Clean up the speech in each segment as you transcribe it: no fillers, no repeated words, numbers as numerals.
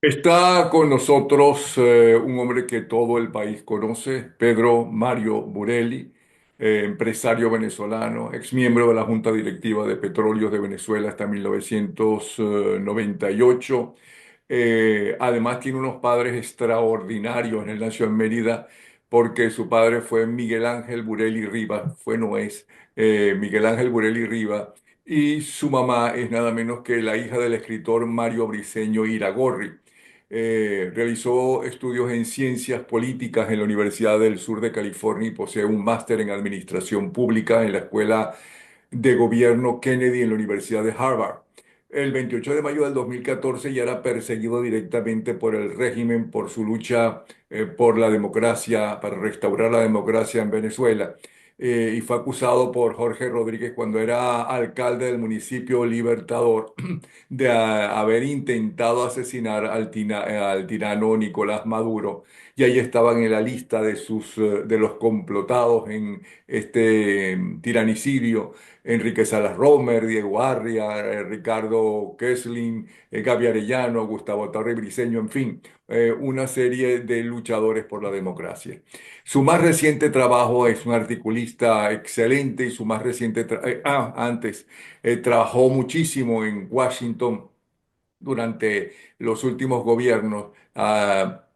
Está con nosotros un hombre que todo el país conoce, Pedro Mario Burelli, empresario venezolano, ex miembro de la Junta Directiva de Petróleos de Venezuela hasta 1998. Además tiene unos padres extraordinarios. Él nació en Mérida porque su padre fue Miguel Ángel Burelli Riva, fue no es, Miguel Ángel Burelli Riva, y su mamá es nada menos que la hija del escritor Mario Briceño Iragorri. Realizó estudios en ciencias políticas en la Universidad del Sur de California y posee un máster en administración pública en la Escuela de Gobierno Kennedy en la Universidad de Harvard. El 28 de mayo del 2014 ya era perseguido directamente por el régimen por su lucha por la democracia, para restaurar la democracia en Venezuela. Y fue acusado por Jorge Rodríguez cuando era alcalde del municipio Libertador de haber intentado asesinar al tirano Nicolás Maduro. Y ahí estaban en la lista de los complotados en este tiranicidio. Enrique Salas Romer, Diego Arria, Ricardo Kessling, Gaby Arellano, Gustavo Torre Briceño, en fin, una serie de luchadores por la democracia. Su más reciente trabajo es un articulista excelente y su más reciente, antes, trabajó muchísimo en Washington durante los últimos gobiernos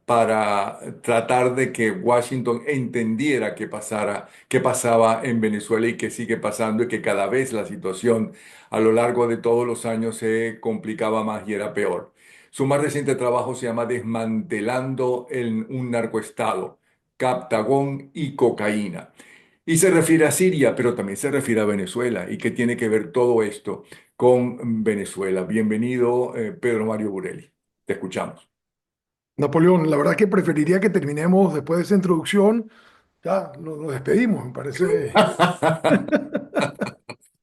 para tratar de que Washington entendiera qué pasaba en Venezuela y qué sigue pasando y que cada vez la situación a lo largo de todos los años se complicaba más y era peor. Su más reciente trabajo se llama Desmantelando un narcoestado, Captagón y cocaína. Y se refiere a Siria, pero también se refiere a Venezuela. ¿Y qué tiene que ver todo esto con Venezuela? Bienvenido, Pedro Mario Burelli. Te escuchamos. Napoleón, la verdad que preferiría que terminemos después de esa introducción. Ya, nos despedimos, me parece.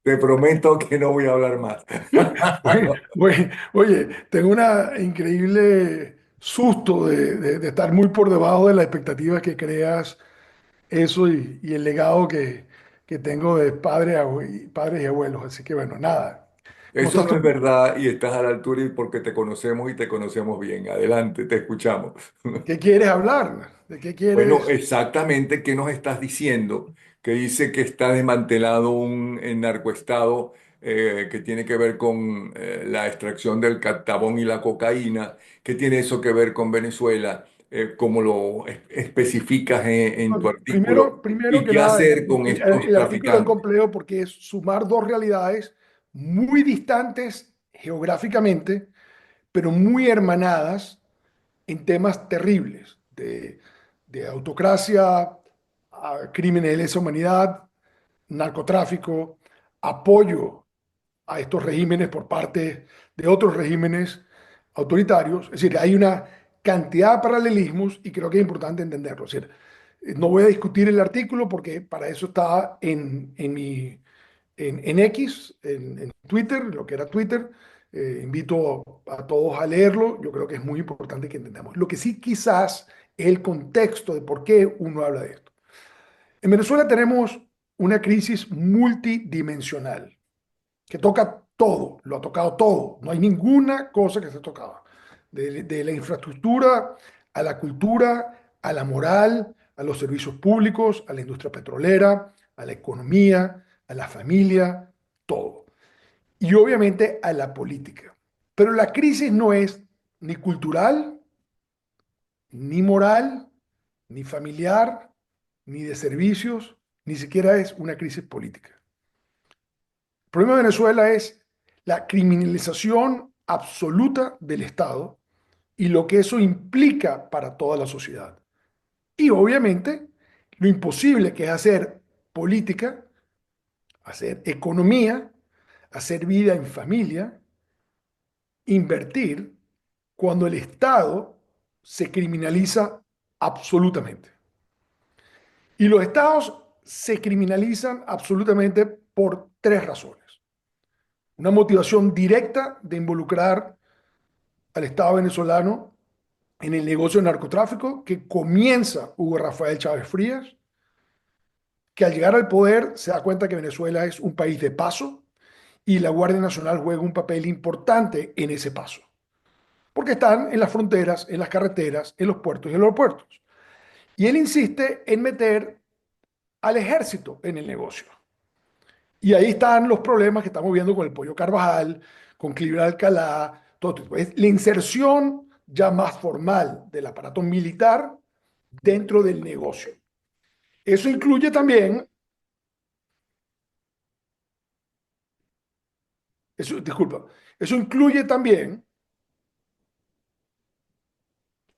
Te prometo que no voy a hablar más. Oye, tengo una increíble susto de estar muy por debajo de las expectativas que creas eso y el legado que tengo de padres y abuelos. Así que bueno, nada. ¿Cómo Eso estás no tú? es verdad y estás a la altura y porque te conocemos y te conocemos bien. Adelante, te escuchamos. ¿Qué quieres hablar? ¿De qué Bueno, quieres? exactamente, ¿qué nos estás diciendo? Que dice que está desmantelado un narcoestado que tiene que ver con la extracción del captabón y la cocaína. ¿Qué tiene eso que ver con Venezuela? ¿Cómo lo especificas en tu artículo? Primero ¿Y que qué nada, hacer con estos el artículo es traficantes? complejo porque es sumar dos realidades muy distantes geográficamente, pero muy hermanadas en temas terribles de autocracia, crímenes de lesa humanidad, narcotráfico, apoyo a estos regímenes por parte de otros regímenes autoritarios. Es decir, hay una cantidad de paralelismos y creo que es importante entenderlo. Es decir, no voy a discutir el artículo porque para eso está en X, en Twitter, lo que era Twitter. Invito a todos a leerlo. Yo creo que es muy importante que entendamos. Lo que sí quizás es el contexto de por qué uno habla de esto. En Venezuela tenemos una crisis multidimensional que toca todo, lo ha tocado todo, no hay ninguna cosa que se ha tocado, de la infraestructura a la cultura, a la moral, a los servicios públicos, a la industria petrolera, a la economía, a la familia, todo. Y obviamente a la política. Pero la crisis no es ni cultural, ni moral, ni familiar, ni de servicios, ni siquiera es una crisis política. El problema de Venezuela es la criminalización absoluta del Estado y lo que eso implica para toda la sociedad. Y obviamente lo imposible que es hacer política, hacer economía, hacer vida en familia, invertir, cuando el Estado se criminaliza absolutamente. Y los Estados se criminalizan absolutamente por tres razones. Una motivación directa de involucrar al Estado venezolano en el negocio del narcotráfico que comienza Hugo Rafael Chávez Frías, que al llegar al poder se da cuenta que Venezuela es un país de paso y la Guardia Nacional juega un papel importante en ese paso. porque están en las fronteras, en las carreteras, en los puertos y en los aeropuertos. Y él insiste en meter al ejército en el negocio. Y ahí están los problemas que estamos viendo con el Pollo Carvajal, con Clive Alcalá, todo esto. Es la inserción ya más formal del aparato militar dentro del negocio. Eso incluye también, disculpa, eso incluye también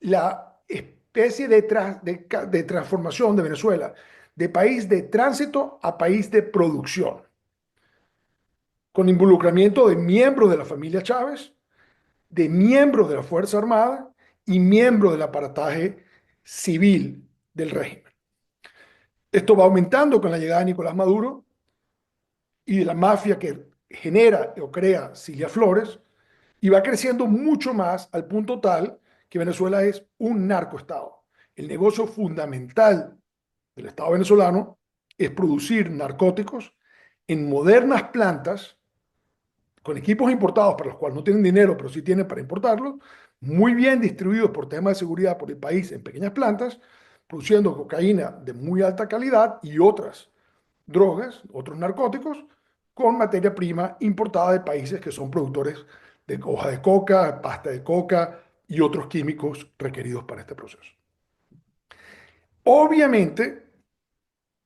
la especie de transformación de Venezuela de país de tránsito a país de producción, con involucramiento de miembros de la familia Chávez, de miembros de la Fuerza Armada y miembros del aparataje civil del régimen. Esto va aumentando con la llegada de Nicolás Maduro y de la mafia que genera o crea Cilia Flores, y va creciendo mucho más al punto tal que Venezuela es un narcoestado. El negocio fundamental del Estado venezolano es producir narcóticos en modernas plantas con equipos importados para los cuales no tienen dinero, pero sí tienen para importarlos, muy bien distribuidos por temas de seguridad por el país en pequeñas plantas, produciendo cocaína de muy alta calidad y otras drogas, otros narcóticos, con materia prima importada de países que son productores de hoja de coca, pasta de coca y otros químicos requeridos para este proceso. Obviamente,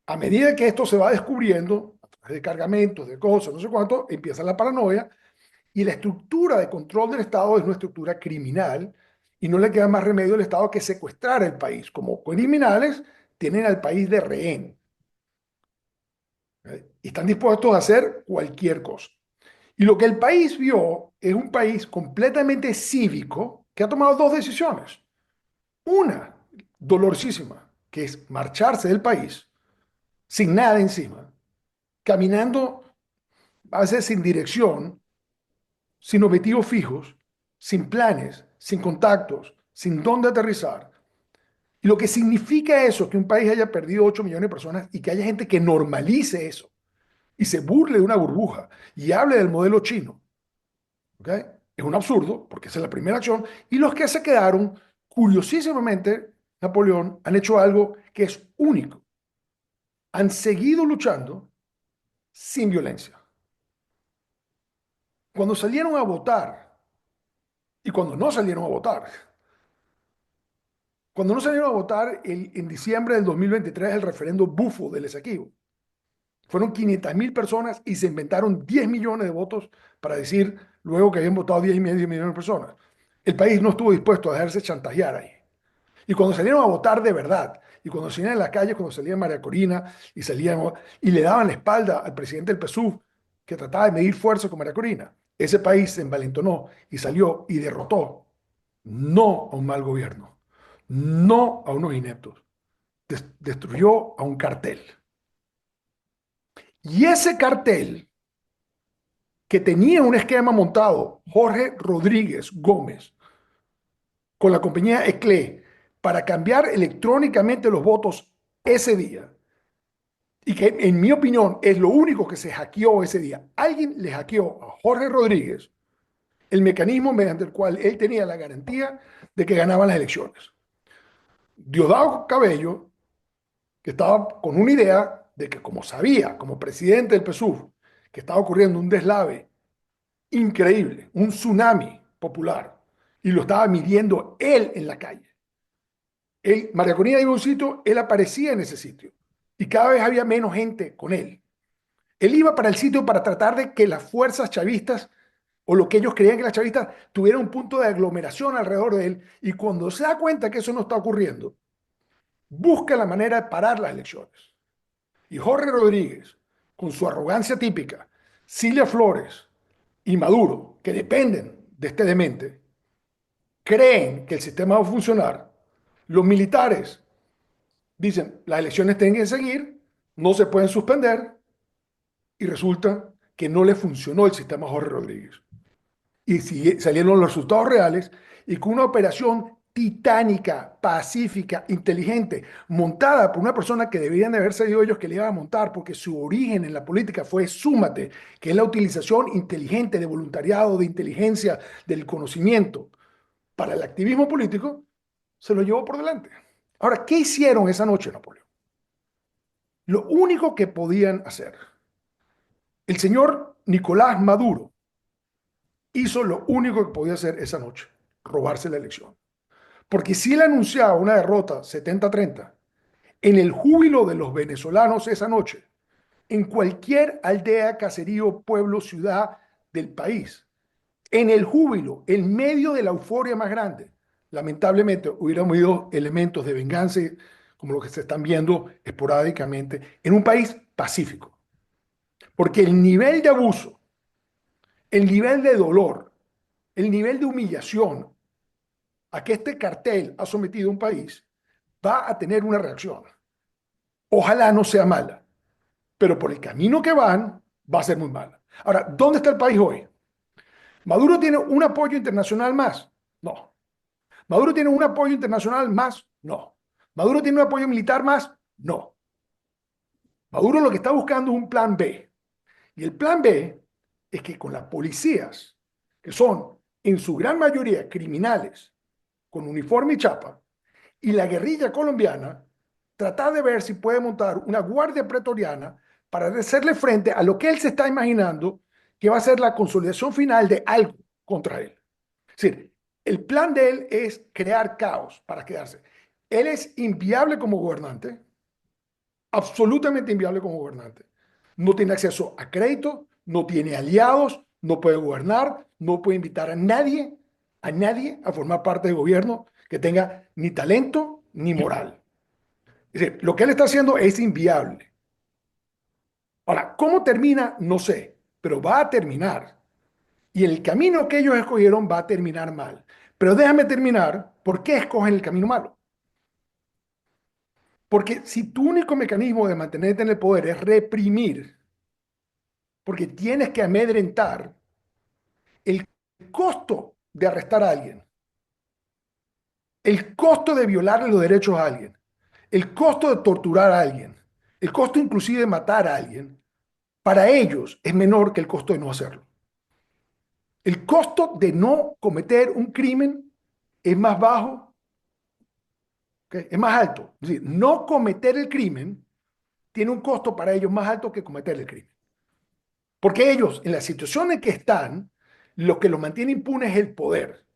a medida que esto se va descubriendo, a través de cargamentos, de cosas, no sé cuánto, empieza la paranoia y la estructura de control del Estado es una estructura criminal y no le queda más remedio al Estado que secuestrar el país. Como criminales, tienen al país de rehén, ¿eh? Y están dispuestos a hacer cualquier cosa. Y lo que el país vio es un país completamente cívico que ha tomado dos decisiones. Una, dolorosísima, que es marcharse del país sin nada encima, caminando a veces sin dirección, sin objetivos fijos, sin planes, sin contactos, sin dónde aterrizar. Y lo que significa eso, que un país haya perdido 8 millones de personas y que haya gente que normalice eso y se burle de una burbuja y hable del modelo chino, ¿ok? Es un absurdo, porque esa es la primera acción. Y los que se quedaron, curiosísimamente, Napoleón, han hecho algo que es único. Han seguido luchando sin violencia. Cuando salieron a votar y cuando no salieron a votar, cuando no salieron a votar en diciembre del 2023, el referendo bufo del Esequibo, fueron 500.000 personas y se inventaron 10 millones de votos para decir luego que habían votado 10 y medio millones de personas. El país no estuvo dispuesto a dejarse chantajear ahí. Y cuando salieron a votar de verdad, y cuando salían en la calle, cuando salía María Corina y salían y le daban la espalda al presidente del PSUV, que trataba de medir fuerza con María Corina, ese país se envalentonó y salió y derrotó no a un mal gobierno, no a unos ineptos, destruyó a un cartel. Y ese cartel que tenía un esquema montado, Jorge Rodríguez Gómez, con la compañía ECLE, para cambiar electrónicamente los votos ese día, y que en mi opinión es lo único que se hackeó ese día. Alguien le hackeó a Jorge Rodríguez el mecanismo mediante el cual él tenía la garantía de que ganaban las elecciones. Diosdado Cabello, que estaba con una idea de que como sabía, como presidente del PSUV, que estaba ocurriendo un deslave increíble, un tsunami popular, y lo estaba midiendo él en la calle. Él, María Corina iba a un sitio, él aparecía en ese sitio, y cada vez había menos gente con él. Él iba para el sitio para tratar de que las fuerzas chavistas, o lo que ellos creían que las chavistas, tuvieran un punto de aglomeración alrededor de él, y cuando se da cuenta que eso no está ocurriendo, busca la manera de parar las elecciones. Y Jorge Rodríguez, con su arrogancia típica, Cilia Flores y Maduro, que dependen de este demente, creen que el sistema va a funcionar. Los militares dicen, las elecciones tienen que seguir, no se pueden suspender, y resulta que no le funcionó el sistema a Jorge Rodríguez. Y salieron los resultados reales y con una operación titánica, pacífica, inteligente, montada por una persona que deberían de haber sido ellos que le iban a montar, porque su origen en la política fue Súmate, que es la utilización inteligente de voluntariado, de inteligencia, del conocimiento, para el activismo político, se lo llevó por delante. Ahora, ¿qué hicieron esa noche, Napoleón? Lo único que podían hacer. El señor Nicolás Maduro hizo lo único que podía hacer esa noche, robarse la elección. Porque si él anunciaba una derrota 70-30, en el júbilo de los venezolanos esa noche, en cualquier aldea, caserío, pueblo, ciudad del país, en el júbilo, en medio de la euforia más grande, lamentablemente hubiéramos habido elementos de venganza como los que se están viendo esporádicamente en un país pacífico. Porque el nivel de abuso, el nivel de dolor, el nivel de humillación a que este cartel ha sometido a un país va a tener una reacción. Ojalá no sea mala, pero por el camino que van va a ser muy mala. Ahora, ¿dónde está el país hoy? ¿Maduro tiene un apoyo internacional más? No. ¿Maduro tiene un apoyo internacional más? No. ¿Maduro tiene un apoyo militar más? No. Maduro lo que está buscando es un plan B. Y el plan B es que con las policías, que son en su gran mayoría criminales, con uniforme y chapa, y la guerrilla colombiana, tratar de ver si puede montar una guardia pretoriana para hacerle frente a lo que él se está imaginando que va a ser la consolidación final de algo contra él. Es decir, el plan de él es crear caos para quedarse. Él es inviable como gobernante, absolutamente inviable como gobernante. No tiene acceso a crédito, no tiene aliados, no puede gobernar, no puede invitar a nadie a formar parte del gobierno que tenga ni talento ni moral. Es decir, lo que él está haciendo es inviable. Ahora, ¿cómo termina? No sé, pero va a terminar. Y el camino que ellos escogieron va a terminar mal. Pero déjame terminar, ¿por qué escogen el camino malo? Porque si tu único mecanismo de mantenerte en el poder es reprimir, porque tienes que amedrentar, el costo de arrestar a alguien, el costo de violarle los derechos a alguien, el costo de torturar a alguien, el costo inclusive de matar a alguien, para ellos es menor que el costo de no hacerlo. El costo de no cometer un crimen es más bajo, ¿okay? Es más alto. Es decir, no cometer el crimen tiene un costo para ellos más alto que cometer el crimen. Porque ellos, en la situación en que están, lo que los mantiene impunes es el poder.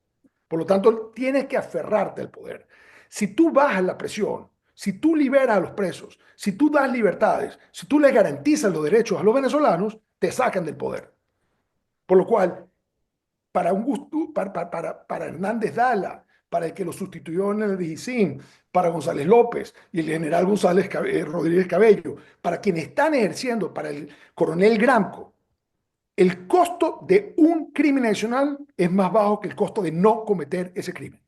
Por lo tanto, tienes que aferrarte al poder. Si tú bajas la presión, si tú liberas a los presos, si tú das libertades, si tú les garantizas los derechos a los venezolanos, te sacan del poder. Por lo cual, para, un gusto, para Hernández Dala, para el que lo sustituyó en el DICIM, para González López y el general González Rodríguez Cabello, para quienes están ejerciendo, para el coronel Gramco, el costo de un crimen adicional es más bajo que el costo de no cometer ese crimen.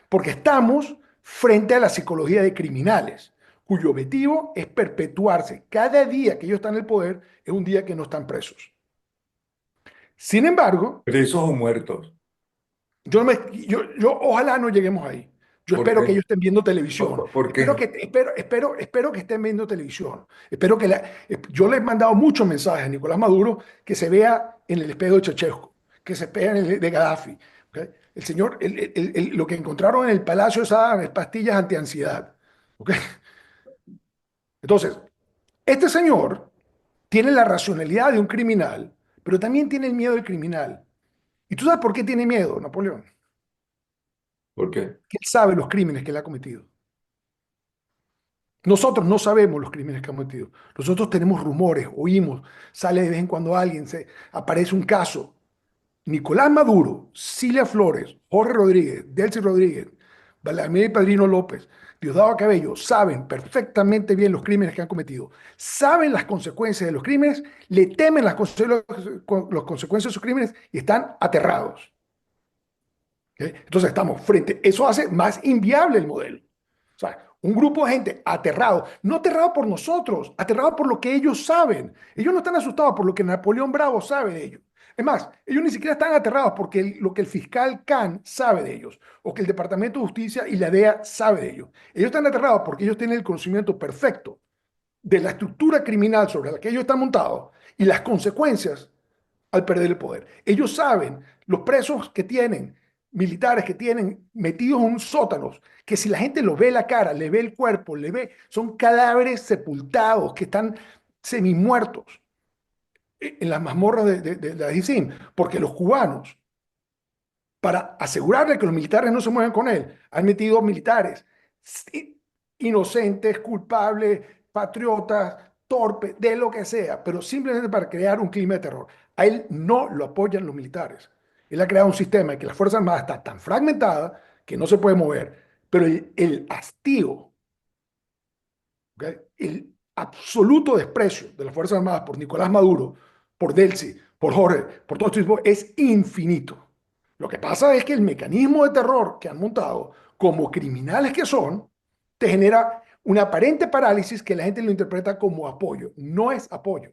Porque estamos frente a la psicología de criminales, cuyo objetivo es perpetuarse. Cada día que ellos están en el poder es un día que no están presos. Sin embargo, Presos o muertos. yo ojalá no lleguemos ahí. Yo ¿Por espero que qué? ellos estén viendo televisión. ¿Por qué? Espero que estén viendo televisión. Espero que yo le he mandado muchos mensajes a Nicolás Maduro que se vea en el espejo de Chechesco, que se vea en el de Gaddafi. ¿Okay? El señor, lo que encontraron en el Palacio de Saddam es pastillas antiansiedad. ¿Okay? Entonces, este señor tiene la racionalidad de un criminal, pero también tiene el miedo del criminal. ¿Y tú sabes por qué tiene miedo, Napoleón? ¿Por qué? Que él sabe los crímenes que él ha cometido. Nosotros no sabemos los crímenes que ha cometido. Nosotros tenemos rumores, oímos, sale de vez en cuando alguien, aparece un caso. Nicolás Maduro, Cilia Flores, Jorge Rodríguez, Delcy Rodríguez, Vladimir Padrino López, Diosdado Cabello, saben perfectamente bien los crímenes que han cometido. Saben las consecuencias de los crímenes, le temen las consecuencias de sus crímenes y están aterrados. ¿Okay? Entonces estamos frente, eso hace más inviable el modelo. O sea, un grupo de gente aterrado, no aterrado por nosotros, aterrado por lo que ellos saben. Ellos no están asustados por lo que Napoleón Bravo sabe de ellos. Es más, ellos ni siquiera están aterrados porque lo que el fiscal Khan sabe de ellos, o que el Departamento de Justicia y la DEA sabe de ellos. Ellos están aterrados porque ellos tienen el conocimiento perfecto de la estructura criminal sobre la que ellos están montados y las consecuencias al perder el poder. Ellos saben los presos que tienen, militares que tienen metidos en un sótanos, que si la gente los ve la cara, le ve el cuerpo, le ve, son cadáveres sepultados que están semi-muertos en las mazmorras de la ISIN, porque los cubanos, para asegurarle que los militares no se muevan con él, han metido militares inocentes, culpables, patriotas, torpes, de lo que sea, pero simplemente para crear un clima de terror. A él no lo apoyan los militares. Él ha creado un sistema en que la Fuerza Armada está tan fragmentada que no se puede mover, pero el hastío, ¿okay? El absoluto desprecio de las Fuerzas Armadas por Nicolás Maduro, por Delcy, por Jorge, por todo este tipo, es infinito. Lo que pasa es que el mecanismo de terror que han montado, como criminales que son, te genera una aparente parálisis que la gente lo interpreta como apoyo. No es apoyo.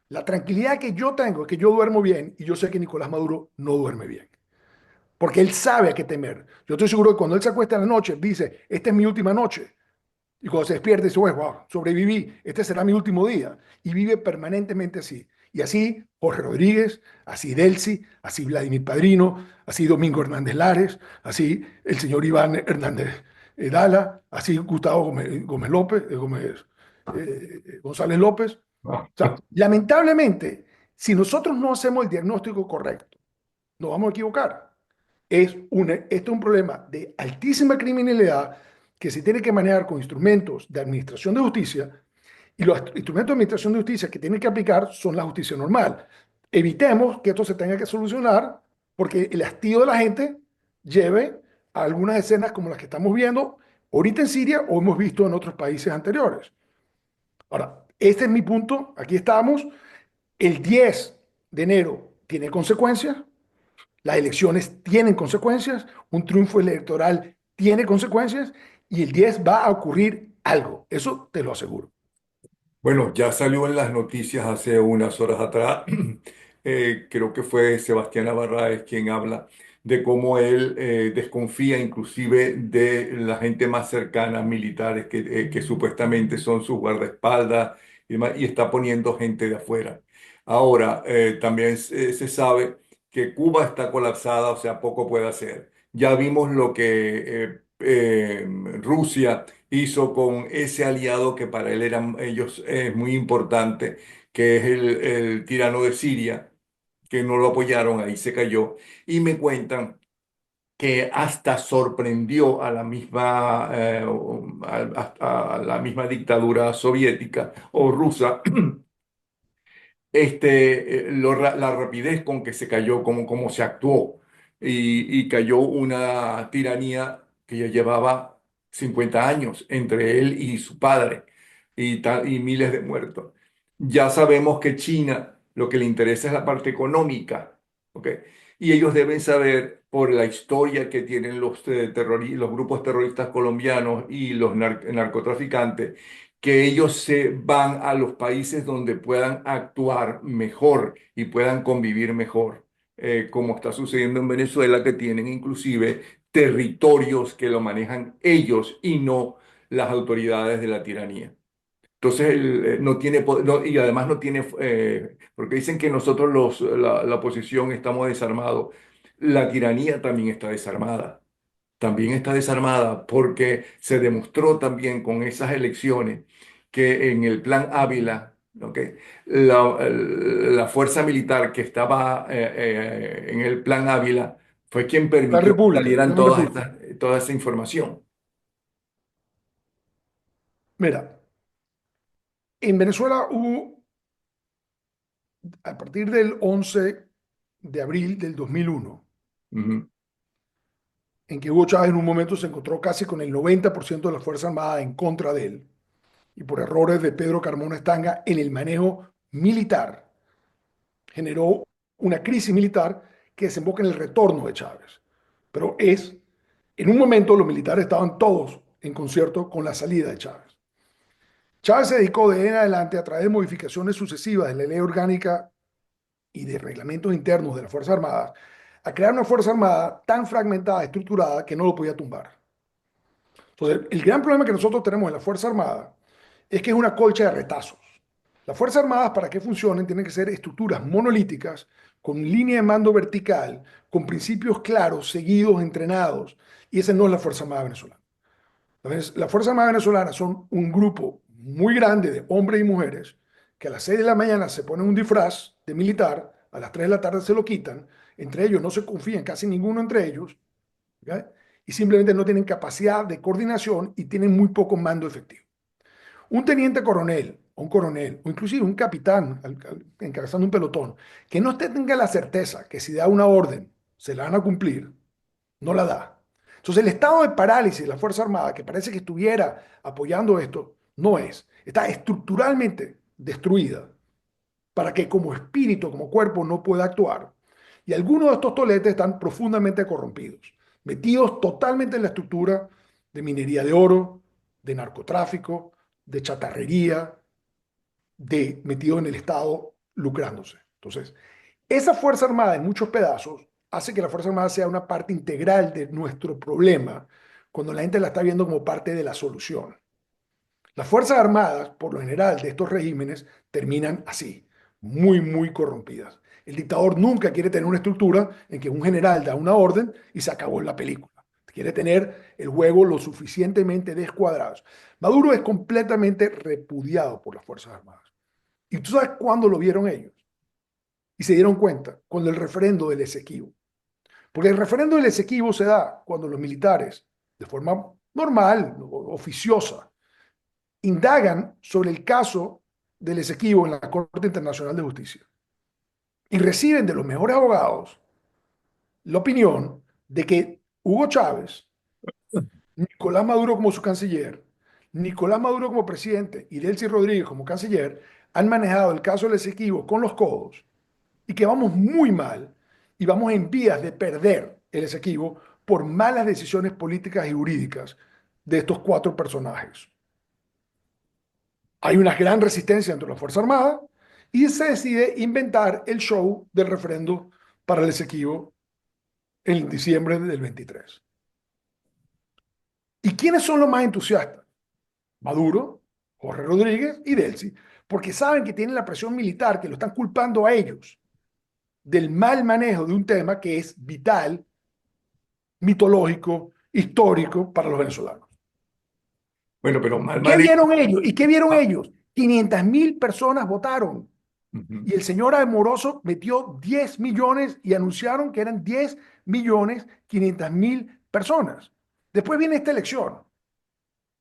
La tranquilidad que yo tengo es que yo duermo bien y yo sé que Nicolás Maduro no duerme bien. Porque él sabe a qué temer. Yo estoy seguro que cuando él se acuesta en la noche, dice, esta es mi última noche. Y cuando se despierta, dice, bueno, wow, sobreviví, este será mi último día. Y vive permanentemente así. Y así Jorge Rodríguez, así Delcy, así Vladimir Padrino, así Domingo Hernández Lares, así el señor Iván Hernández Dala, así Gustavo Gómez López, González López. Ah, O sea, lamentablemente, si nosotros no hacemos el diagnóstico correcto, nos vamos a equivocar. Este es un problema de altísima criminalidad que se tiene que manejar con instrumentos de administración de justicia y los instrumentos de administración de justicia que tienen que aplicar son la justicia normal. Evitemos que esto se tenga que solucionar porque el hastío de la gente lleve a algunas escenas como las que estamos viendo ahorita en Siria o hemos visto en otros países anteriores. Ahora, este es mi punto, aquí estamos. El 10 de enero tiene consecuencias, las elecciones tienen consecuencias, un triunfo electoral tiene consecuencias y el 10 va a ocurrir algo, eso te lo aseguro. bueno, ya salió en las noticias hace unas horas atrás, creo que fue Sebastián Navarráez quien habla de cómo él desconfía inclusive de la gente más cercana, militares que supuestamente son sus guardaespaldas y demás, y está poniendo gente de afuera. Ahora, también se sabe que Cuba está colapsada, o sea, poco puede hacer. Ya vimos lo que Rusia hizo con ese aliado que para él eran ellos es muy importante, que es el tirano de Siria, que no lo apoyaron, ahí se cayó. Y me cuentan que hasta sorprendió a la misma, hasta a la misma dictadura soviética o rusa la rapidez con que se cayó, cómo se actuó, y cayó una tiranía que ya llevaba 50 años entre él y su padre, y miles de muertos. Ya sabemos que China lo que le interesa es la parte económica, ¿ok? Y ellos deben saber, por la historia que tienen los grupos terroristas colombianos y los narcotraficantes, que ellos se van a los países donde puedan actuar mejor y puedan convivir mejor, como está sucediendo en Venezuela, que tienen inclusive territorios que lo manejan ellos y no las autoridades de la tiranía. Entonces, él no tiene y además no tiene, porque dicen que nosotros la oposición estamos desarmados. La tiranía también está desarmada, también está desarmada porque se demostró también con esas elecciones que en el plan Ávila, ¿ok? La fuerza militar que estaba en el plan Ávila fue quien Plan permitió que República, salieran Plan República. toda esa información. Mira, en Venezuela hubo, a partir del 11 de abril del 2001, Ujú, en que Hugo Chávez en un momento se encontró casi con el 90% de la Fuerza Armada en contra de él, y por errores de Pedro Carmona Estanga en el manejo militar, generó una crisis militar que desemboca en el retorno de Chávez. Pero en un momento los militares estaban todos en concierto con la salida de Chávez. Chávez se dedicó de ahí en adelante a través de modificaciones sucesivas de la ley orgánica y de reglamentos internos de las Fuerzas Armadas a crear una Fuerza Armada tan fragmentada, estructurada, que no lo podía tumbar. Entonces, el gran problema que nosotros tenemos en la Fuerza Armada es que es una colcha de retazos. Las Fuerzas Armadas, para que funcionen, tienen que ser estructuras monolíticas, con línea de mando vertical, con principios claros, seguidos, entrenados. Y esa no es la Fuerza Armada venezolana. Las Fuerzas Armadas venezolanas son un grupo muy grande de hombres y mujeres que a las 6 de la mañana se ponen un disfraz de militar, a las 3 de la tarde se lo quitan, entre ellos no se confían casi ninguno entre ellos, ¿ok? Y simplemente no tienen capacidad de coordinación y tienen muy poco mando efectivo. Un teniente coronel, o un coronel, o inclusive un capitán encabezando un pelotón, que no tenga la certeza que si da una orden se la van a cumplir, no la da. Entonces el estado de parálisis de la Fuerza Armada, que parece que estuviera apoyando esto, no es. Está estructuralmente destruida para que como espíritu, como cuerpo, no pueda actuar. Y algunos de estos toletes están profundamente corrompidos, metidos totalmente en la estructura de minería de oro, de narcotráfico, de chatarrería, de metido en el Estado lucrándose. Entonces, esa Fuerza Armada en muchos pedazos hace que la Fuerza Armada sea una parte integral de nuestro problema cuando la gente la está viendo como parte de la solución. Las Fuerzas Armadas, por lo general, de estos regímenes terminan así, muy, muy corrompidas. El dictador nunca quiere tener una estructura en que un general da una orden y se acabó la película. Quiere tener el juego lo suficientemente descuadrado. Maduro es completamente repudiado por las Fuerzas Armadas. ¿Y tú sabes cuándo lo vieron ellos? Y se dieron cuenta, cuando el referendo del Esequibo. Porque el referendo del Esequibo se da cuando los militares, de forma normal, oficiosa, indagan sobre el caso del Esequibo en la Corte Internacional de Justicia y reciben de los mejores abogados la opinión de que Hugo Chávez, Nicolás Maduro como su canciller, Nicolás Maduro como presidente y Delcy Rodríguez como canciller han manejado el caso del Esequibo con los codos y que vamos muy mal y vamos en vías de perder el Esequibo por malas decisiones políticas y jurídicas de estos cuatro personajes. Hay una gran resistencia dentro de la Fuerza Armada y se decide inventar el show del referendo para el Esequibo en diciembre del 23. ¿Y quiénes son los más entusiastas? Maduro, Jorge Rodríguez y Delcy, porque saben que tienen la presión militar, que lo están culpando a ellos del mal manejo de un tema que es vital, mitológico, histórico para los venezolanos. Bueno, pero mal ¿Qué manejo. vieron ellos? ¿Y qué vieron Ah, ellos? 500.000 personas votaron. ujú. Y el señor Amoroso metió 10 millones y anunciaron que eran 10.500.000 personas. Después viene esta elección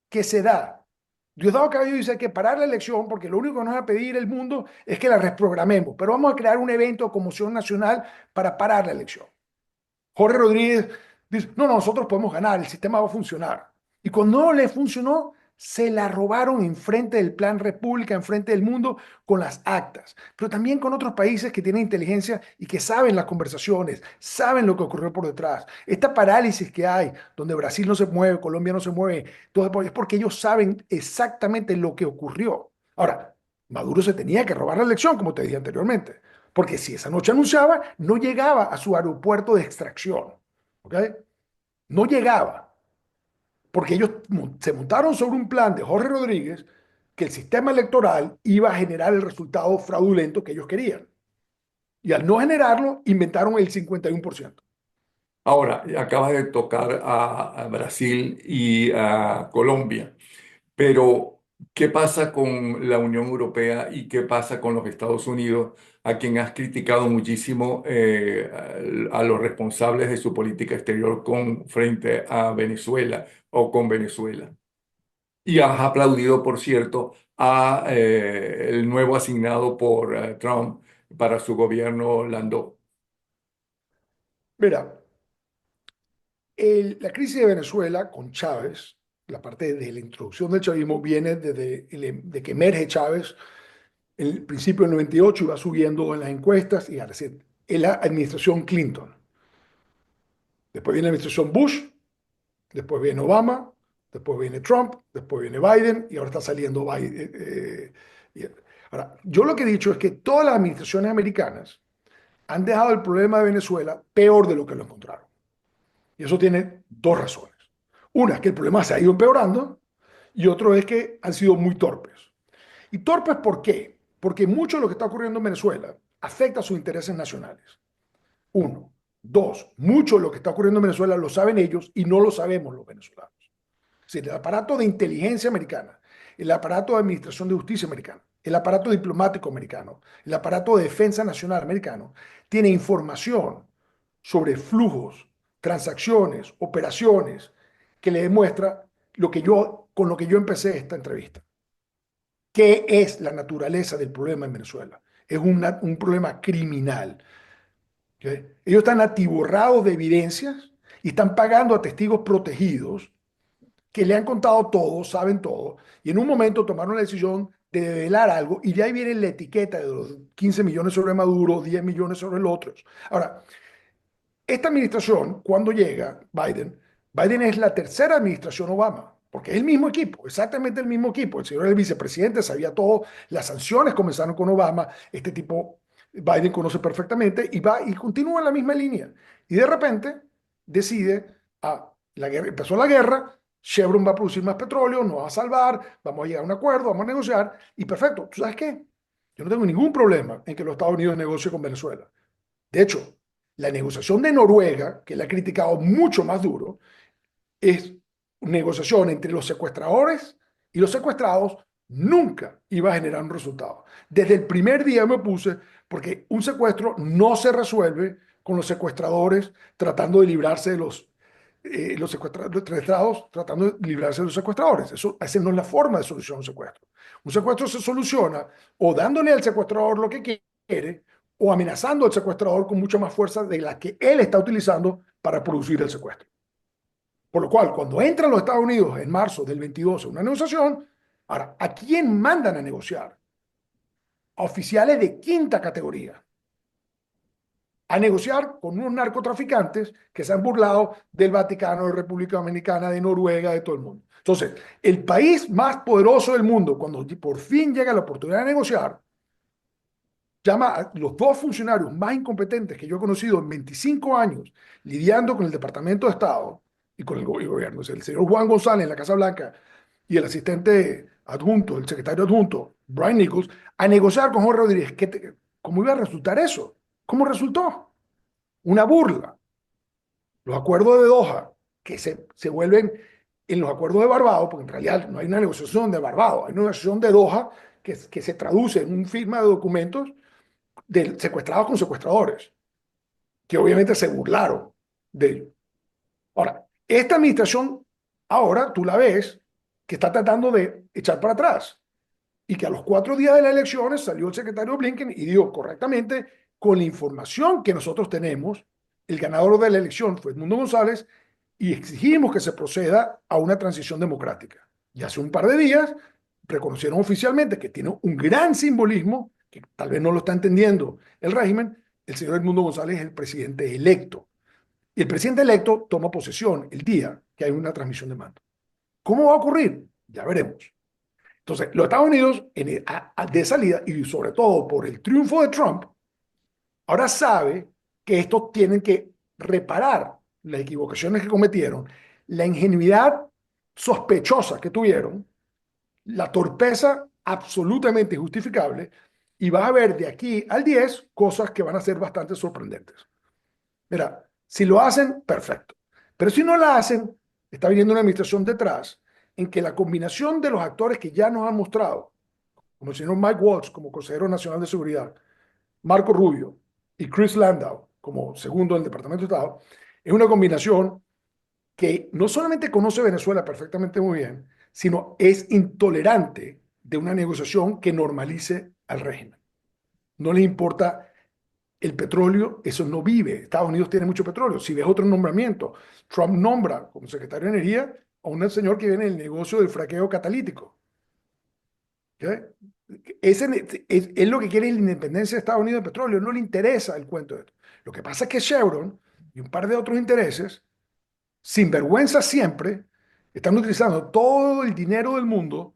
que se da. Diosdado Cabello dice que parar la elección porque lo único que nos va a pedir el mundo es que la reprogramemos, pero vamos a crear un evento de conmoción nacional para parar la elección. Jorge Rodríguez dice, no, no, nosotros podemos ganar, el sistema va a funcionar. Y cuando no le funcionó, se la robaron enfrente del Plan República, enfrente del mundo, con las actas, pero también con otros países que tienen inteligencia y que saben las conversaciones, saben lo que ocurrió por detrás. Esta parálisis que hay, donde Brasil no se mueve, Colombia no se mueve, todo es porque ellos saben exactamente lo que ocurrió. Ahora, Maduro se tenía que robar la elección, como te dije anteriormente, porque si esa noche anunciaba, no llegaba a su aeropuerto de extracción, ¿ok? No llegaba, porque ellos se montaron sobre un plan de Jorge Rodríguez que el sistema electoral iba a generar el resultado fraudulento que ellos querían. Y al no generarlo, inventaron el 51%. Ahora, acabas de tocar a Brasil y a Colombia, pero ¿qué pasa con la Unión Europea y qué pasa con los Estados Unidos, a quien has criticado muchísimo a los responsables de su política exterior frente a Venezuela o con Venezuela? Y has aplaudido, por cierto, a el nuevo asignado por Trump para su gobierno, Landó. Mira, la crisis de Venezuela con Chávez, la parte de la introducción del chavismo, viene desde de que emerge Chávez en el principio del 98 y va subiendo en las encuestas y ahora sí, en la administración Clinton. Después viene la administración Bush, después viene Obama, después viene Trump, después viene Biden y ahora está saliendo Biden. Ahora, yo lo que he dicho es que todas las administraciones americanas han dejado el problema de Venezuela peor de lo que lo encontraron. Y eso tiene dos razones. Una es que el problema se ha ido empeorando y otro es que han sido muy torpes. ¿Y torpes por qué? Porque mucho de lo que está ocurriendo en Venezuela afecta a sus intereses nacionales. Uno. Dos, mucho de lo que está ocurriendo en Venezuela lo saben ellos y no lo sabemos los venezolanos. Es decir, el aparato de inteligencia americana, el aparato de administración de justicia americano, el aparato diplomático americano, el aparato de defensa nacional americano, tiene información sobre flujos, transacciones, operaciones, que le demuestra con lo que yo empecé esta entrevista. ¿Qué es la naturaleza del problema en Venezuela? Es un problema criminal. ¿Ok? Ellos están atiborrados de evidencias y están pagando a testigos protegidos que le han contado todo, saben todo, y en un momento tomaron la decisión de develar algo y de ahí viene la etiqueta de los 15 millones sobre Maduro, 10 millones sobre el otro. Ahora, esta administración, cuando llega Biden es la tercera administración Obama, porque es el mismo equipo, exactamente el mismo equipo. El señor el vicepresidente sabía todo, las sanciones comenzaron con Obama, este tipo Biden conoce perfectamente y va y continúa en la misma línea. Y de repente decide, la guerra, empezó la guerra, Chevron va a producir más petróleo, nos va a salvar, vamos a llegar a un acuerdo, vamos a negociar y perfecto. ¿Tú sabes qué? Yo no tengo ningún problema en que los Estados Unidos negocien con Venezuela. De hecho, la negociación de Noruega, que la ha criticado mucho más duro, es negociación entre los secuestradores y los secuestrados, nunca iba a generar un resultado. Desde el primer día me opuse porque un secuestro no se resuelve con los secuestradores tratando de librarse de los secuestrados tratando de librarse de los secuestradores. Esa no es la forma de solucionar un secuestro. Un secuestro se soluciona o dándole al secuestrador lo que quiere o amenazando al secuestrador con mucha más fuerza de la que él está utilizando para producir el secuestro. Por lo cual, cuando entran los Estados Unidos en marzo del 22 a una negociación, ahora, ¿a quién mandan a negociar? A oficiales de quinta categoría, a negociar con unos narcotraficantes que se han burlado del Vaticano, de República Dominicana, de Noruega, de todo el mundo. Entonces, el país más poderoso del mundo, cuando por fin llega la oportunidad de negociar, llama a los dos funcionarios más incompetentes que yo he conocido en 25 años lidiando con el Departamento de Estado y con el gobierno, es el señor Juan González en la Casa Blanca y el asistente adjunto, el secretario adjunto, Brian Nichols, a negociar con Jorge Rodríguez. ¿Cómo iba a resultar eso? ¿Cómo resultó? Una burla. Los acuerdos de Doha, que se vuelven en los acuerdos de Barbados, porque en realidad no hay una negociación de Barbados, hay una negociación de Doha que se traduce en una firma de documentos de secuestrados con secuestradores, que obviamente se burlaron de ellos. Ahora, esta administración, ahora tú la ves que está tratando de echar para atrás y que a los 4 días de las elecciones salió el secretario Blinken y dijo correctamente, con la información que nosotros tenemos, el ganador de la elección fue Edmundo González y exigimos que se proceda a una transición democrática. Y hace un par de días reconocieron oficialmente que tiene un gran simbolismo, que tal vez no lo está entendiendo el régimen, el señor Edmundo González es el presidente electo. Y el presidente electo toma posesión el día que hay una transmisión de mando. ¿Cómo va a ocurrir? Ya veremos. Entonces, los Estados Unidos, de salida, y sobre todo por el triunfo de Trump, ahora sabe que estos tienen que reparar las equivocaciones que cometieron, la ingenuidad sospechosa que tuvieron, la torpeza absolutamente injustificable, y vas a ver de aquí al 10 cosas que van a ser bastante sorprendentes. Mira, si lo hacen, perfecto. Pero si no la hacen, está viniendo una administración detrás en que la combinación de los actores que ya nos han mostrado, como el señor Mike Waltz como consejero nacional de seguridad, Marco Rubio y Chris Landau como segundo del Departamento de Estado, es una combinación que no solamente conoce Venezuela perfectamente muy bien, sino es intolerante de una negociación que normalice al régimen. No les importa el petróleo, eso no vive. Estados Unidos tiene mucho petróleo. Si ves otro nombramiento, Trump nombra como secretario de Energía a un señor que viene del negocio del fraqueo catalítico. ¿Okay? Es lo que quiere la independencia de Estados Unidos de petróleo, no le interesa el cuento de esto. Lo que pasa es que Chevron y un par de otros intereses, sin vergüenza siempre, están utilizando todo el dinero del mundo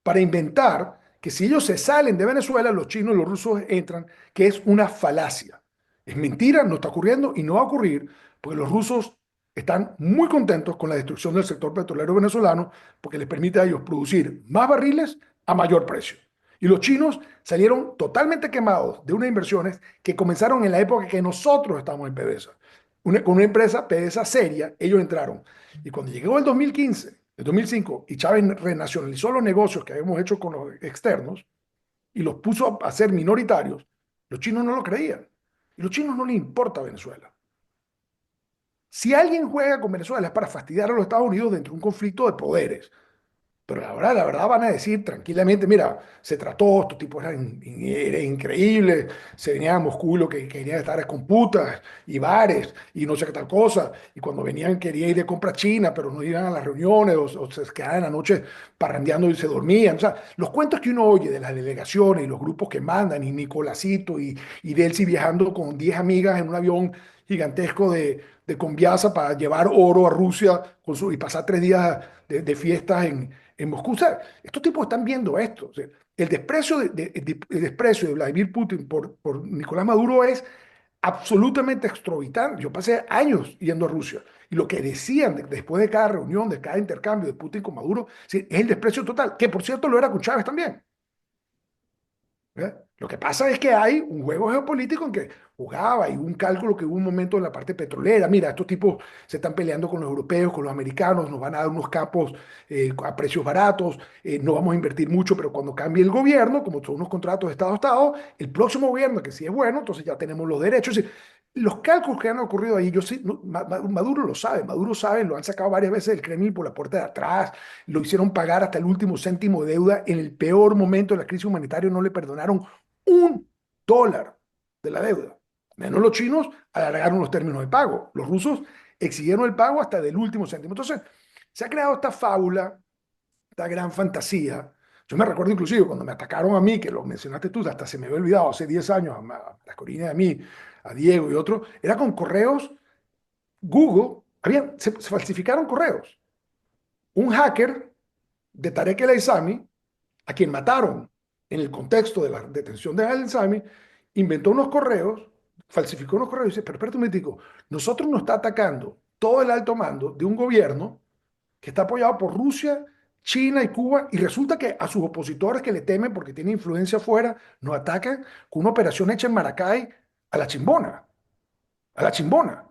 para inventar que si ellos se salen de Venezuela, los chinos y los rusos entran, que es una falacia. Es mentira, no está ocurriendo y no va a ocurrir porque los rusos están muy contentos con la destrucción del sector petrolero venezolano porque les permite a ellos producir más barriles a mayor precio. Y los chinos salieron totalmente quemados de unas inversiones que comenzaron en la época que nosotros estamos en PDVSA. Con una empresa PDVSA seria, ellos entraron. Y cuando llegó el 2015, el 2005, y Chávez renacionalizó los negocios que habíamos hecho con los externos y los puso a ser minoritarios, los chinos no lo creían. Y los chinos no les importa Venezuela. Si alguien juega con Venezuela es para fastidiar a los Estados Unidos dentro de un conflicto de poderes. Pero la verdad van a decir tranquilamente, mira, se trató, estos tipos eran increíbles, se venían a Moscú y lo que querían estar es con putas y bares y no sé qué tal cosa. Y cuando venían querían ir de compra a China, pero no iban a las reuniones o se quedaban en la noche parrandeando y se dormían. O sea, los cuentos que uno oye de las delegaciones y los grupos que mandan y Nicolásito y Delcy viajando con 10 amigas en un avión gigantesco de Conviasa para llevar oro a Rusia y pasar 3 días de fiestas en Moscú. O sea, estos tipos están viendo esto. O sea, el desprecio de Vladimir Putin por Nicolás Maduro es absolutamente exorbitante. Yo pasé años yendo a Rusia y lo que decían después de cada reunión, de cada intercambio de Putin con Maduro, sí, es el desprecio total, que por cierto lo era con Chávez también. ¿Verdad? Lo que pasa es que hay un juego geopolítico en que jugaba y un cálculo que hubo un momento en la parte petrolera. Mira, estos tipos se están peleando con los europeos, con los americanos, nos van a dar unos campos a precios baratos, no vamos a invertir mucho, pero cuando cambie el gobierno, como son unos contratos de Estado a Estado, el próximo gobierno, que sí es bueno, entonces ya tenemos los derechos. Es decir, los cálculos que han ocurrido ahí, yo sí, Maduro lo sabe, Maduro sabe, lo han sacado varias veces del Kremlin por la puerta de atrás, lo hicieron pagar hasta el último céntimo de deuda en el peor momento de la crisis humanitaria, no le perdonaron $1 de la deuda. Menos los chinos alargaron los términos de pago. Los rusos exigieron el pago hasta del último céntimo. Entonces, se ha creado esta fábula, esta gran fantasía. Yo me recuerdo inclusive cuando me atacaron a mí, que lo mencionaste tú, hasta se me había olvidado, hace 10 años, a las Corina y a mí, a Diego y otros, era con correos Google, se falsificaron correos. Un hacker de Tarek El Aissami, a quien mataron en el contexto de la detención de El Aissami, inventó unos correos, falsificó unos correos y dice, pero espérate un momentico, nosotros nos está atacando todo el alto mando de un gobierno que está apoyado por Rusia, China y Cuba, y resulta que a sus opositores que le temen porque tienen influencia afuera, nos atacan con una operación hecha en Maracay a la chimbona, a la chimbona.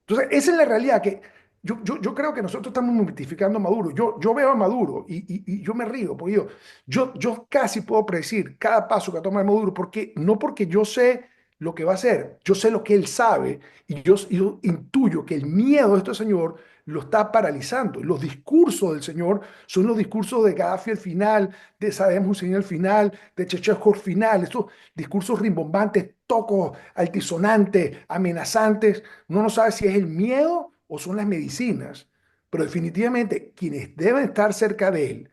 Entonces, esa es la realidad que yo creo que nosotros estamos mitificando a Maduro. Yo veo a Maduro y yo me río, porque yo casi puedo predecir cada paso que toma Maduro, porque no porque yo sé lo que va a hacer, yo sé lo que él sabe y yo intuyo que el miedo de este señor lo está paralizando. Los discursos del señor son los discursos de Gaddafi al final, de Saddam Hussein al final, de Chechnya al final, estos discursos rimbombantes, tocos, altisonantes, amenazantes. Uno no sabe si es el miedo o son las medicinas, pero definitivamente quienes deben estar cerca de él,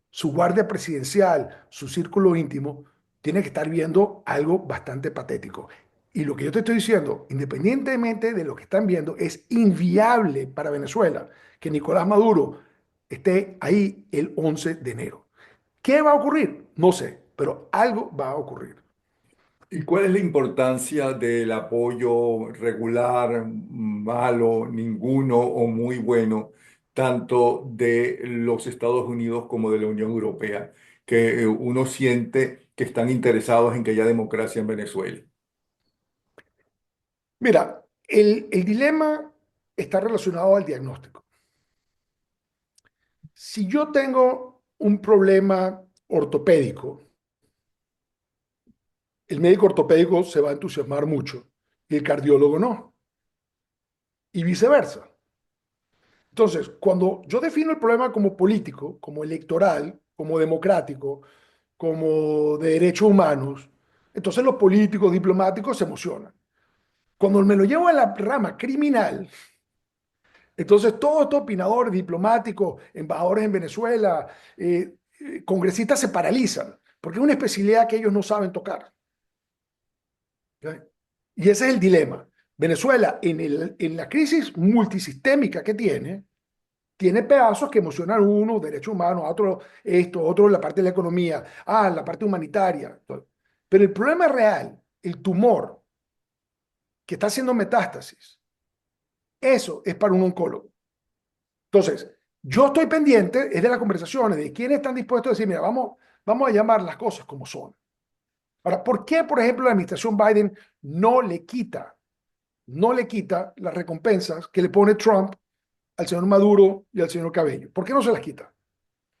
su guardia presidencial, su círculo íntimo, tiene que estar viendo algo bastante patético. Y lo que yo te estoy diciendo, independientemente de lo que están viendo, es inviable para Venezuela que Nicolás Maduro esté ahí el 11 de enero. ¿Qué va a ocurrir? No sé, pero algo va a ocurrir. ¿Y cuál es la importancia del apoyo regular, malo, ninguno o muy bueno, tanto de los Estados Unidos como de la Unión Europea, que uno siente que están interesados en que haya democracia en Venezuela? Mira, el dilema está relacionado al diagnóstico. Si yo tengo un problema ortopédico, el médico ortopédico se va a entusiasmar mucho y el cardiólogo no, y viceversa. Entonces, cuando yo defino el problema como político, como electoral, como democrático, como de derechos humanos, entonces los políticos diplomáticos se emocionan. Cuando me lo llevo a la rama criminal, entonces todos estos opinadores diplomáticos, embajadores en Venezuela, congresistas se paralizan, porque es una especialidad que ellos no saben tocar. ¿Ok? Y ese es el dilema. Venezuela, en la crisis multisistémica que tiene pedazos que emocionan a uno, derechos humanos, a otro esto, otro la parte de la economía, la parte humanitaria. Pero el problema real, el tumor que está haciendo metástasis, eso es para un oncólogo. Entonces, yo estoy pendiente, es de las conversaciones, de quiénes están dispuestos a decir, mira, vamos, Vamos a llamar las cosas como son. Ahora, ¿por qué, por ejemplo, la administración Biden no le quita las recompensas que le pone Trump al señor Maduro y al señor Cabello? ¿Por qué no se las quita?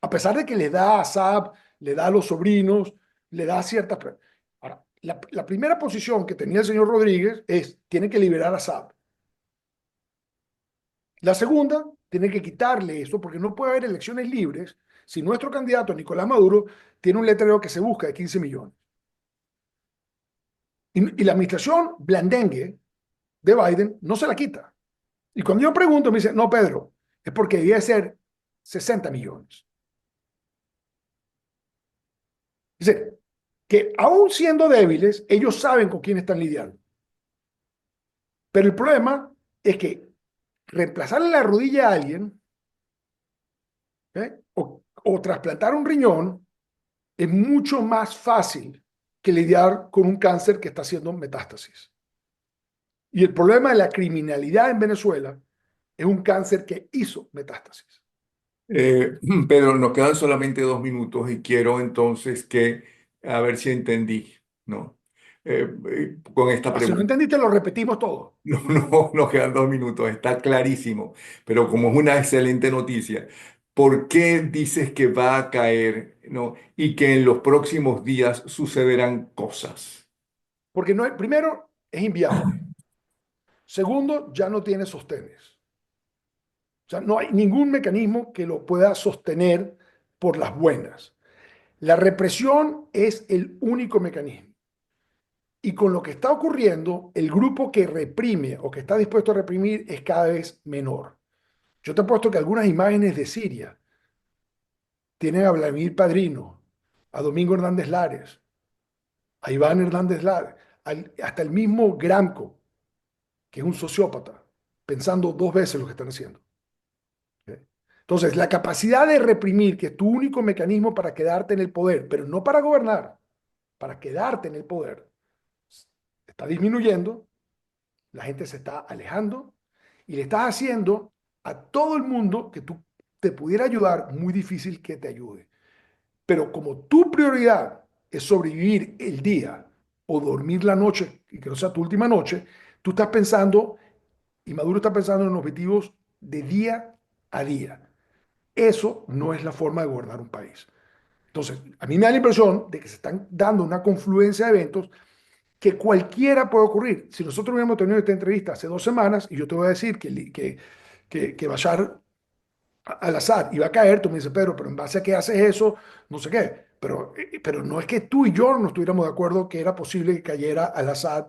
A pesar de que le da a Saab, le da a los sobrinos, le da ciertas... Ahora, la primera posición que tenía el señor Rodríguez es, tiene que liberar a Saab. La segunda, tiene que quitarle eso porque no puede haber elecciones libres si nuestro candidato, Nicolás Maduro, tiene un letrero que se busca de 15 millones. Y la administración blandengue de Biden no se la quita. Y cuando yo pregunto, me dice, no, Pedro, es porque debía ser 60 millones. Dice, que aún siendo débiles, ellos saben con quién están lidiando. Pero el problema es que reemplazarle la rodilla a alguien, o trasplantar un riñón es mucho más fácil que lidiar con un cáncer que está haciendo metástasis. Y el problema de la criminalidad en Venezuela es un cáncer que hizo metástasis. Eh, Pedro, nos quedan solamente 2 minutos y quiero entonces a ver si entendí, ¿no? Con esta Si no pregunta. entendiste, lo repetimos todo. No, no, nos quedan 2 minutos, está clarísimo, pero como es una excelente noticia, ¿por qué dices que va a caer, ¿no? Y que en los próximos días sucederán cosas? Porque no, primero, es inviable. Segundo, ya no tiene sostenes. O sea, no hay ningún mecanismo que lo pueda sostener por las buenas. La represión es el único mecanismo. Y con lo que está ocurriendo, el grupo que reprime o que está dispuesto a reprimir es cada vez menor. Yo te he puesto que algunas imágenes de Siria tienen a Vladimir Padrino, a Domingo Hernández Lares, a Iván Hernández Lares, hasta el mismo Gramco, que es un sociópata, pensando dos veces lo que están haciendo. ¿Ok? Entonces, la capacidad de reprimir, que es tu único mecanismo para quedarte en el poder, pero no para gobernar, para quedarte en el poder, está disminuyendo, la gente se está alejando y le estás haciendo a todo el mundo que tú te pudiera ayudar muy difícil que te ayude. Pero como tu prioridad es sobrevivir el día o dormir la noche y que no sea tu última noche, tú estás pensando y Maduro está pensando en objetivos de día a día. Eso no es la forma de gobernar un país. Entonces, a mí me da la impresión de que se están dando una confluencia de eventos que cualquiera puede ocurrir. Si nosotros hubiéramos tenido esta entrevista hace 2 semanas y yo te voy a decir que Bashar al-Assad iba a caer, tú me dices, Pedro, pero en base a qué haces eso, no sé qué. Pero no es que tú y yo no estuviéramos de acuerdo que era posible que cayera al-Assad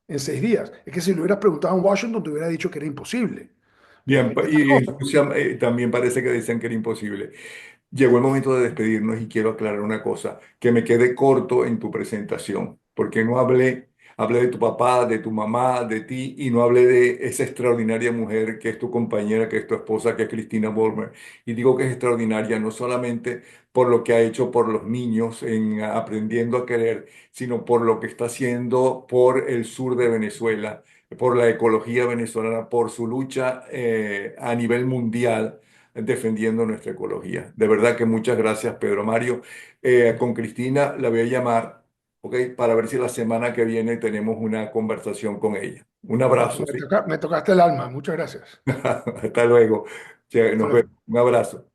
en 6 días. Es que si le hubieras preguntado en Washington, te hubiera dicho que era imposible. Bien, Estas y en cosas. Rusia también parece que decían que era imposible. Llegó el momento de despedirnos y quiero aclarar una cosa, que me quedé corto en tu presentación, porque no hablé de tu papá, de tu mamá, de ti, y no hablé de esa extraordinaria mujer que es tu compañera, que es tu esposa, que es Cristina Bolmer. Y digo que es extraordinaria no solamente por lo que ha hecho por los niños en aprendiendo a querer, sino por lo que está haciendo por el sur de Venezuela, por la ecología venezolana, por su lucha a nivel mundial defendiendo nuestra ecología. De verdad que muchas gracias, Pedro Mario. Con Cristina la voy a llamar, ¿ok? Para ver si la semana que viene tenemos una conversación con ella. Un abrazo, ¿sí? Me tocaste el alma. Muchas gracias. Hasta luego. Che, Hasta nos vemos. luego. Un abrazo.